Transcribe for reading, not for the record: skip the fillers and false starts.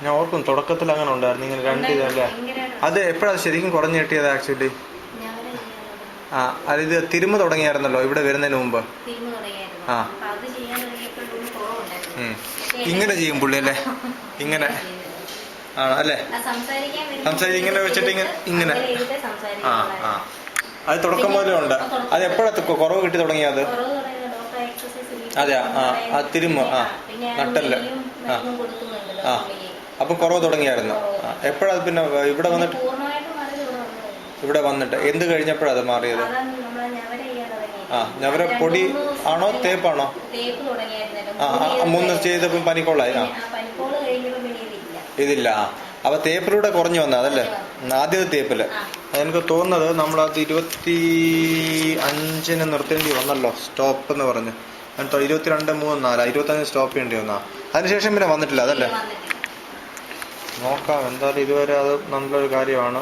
ഞാൻ ഓർക്കും തുടക്കത്തിൽ അങ്ങനെ ഉണ്ടായിരുന്നു, ഇങ്ങനെ 2 ഇതല്ലേ. അത് എപ്പോഴാണ് ശരിക്കും കുറഞ്ഞു കിട്ടിയത് ആക്ച്വലി? ഇത് തിരുമ്മ തുടങ്ങിയായിരുന്നല്ലോ ഇവിടെ വരുന്നതിന് മുമ്പ്. ആ ഇങ്ങനെ ചെയ്യും പുള്ളി അല്ലേ, ഇങ്ങനെ അല്ലേ സംസാരിക്കും, ഇങ്ങനെ വെച്ചിട്ട് ഇങ്ങനെ. അത് തുടക്കം മുതലേ ഉണ്ട്. അത് എപ്പോഴത്തെ കുറവ് കിട്ടി തുടങ്ങിയത്? അതെ തിരുമ്മ നട്ടല് അപ്പം കുറവ് തുടങ്ങിയായിരുന്നു. എപ്പോഴത് പിന്നെ ഇവിടെ വന്നിട്ട് എന്ത് കഴിഞ്ഞപ്പോഴത് മാറിയത്? ഞവര പൊടി ആണോ തേപ്പാണോ? മൂന്ന് ചെയ്തപ്പോൾ പനിക്കോളായി. ഇതില്ല. അപ്പൊ തേപ്പിലൂടെ കുറഞ്ഞു വന്ന അതല്ലേ ആദ്യത്തെ തേപ്പില്? എനിക്ക് തോന്നുന്നത് നമ്മളത് 25 നിർത്തേണ്ടി വന്നല്ലോ സ്റ്റോപ്പ് എന്ന് പറഞ്ഞ്. 22, 3, 4, 25 സ്റ്റോപ്പ് ചെയ്യേണ്ടി വന്നാ. അതിനുശേഷം പിന്നെ വന്നിട്ടില്ല അതല്ലേ? നോക്കാം എന്തായാലും. ഇതുവരെ അത് നല്ലൊരു കാര്യമാണ്.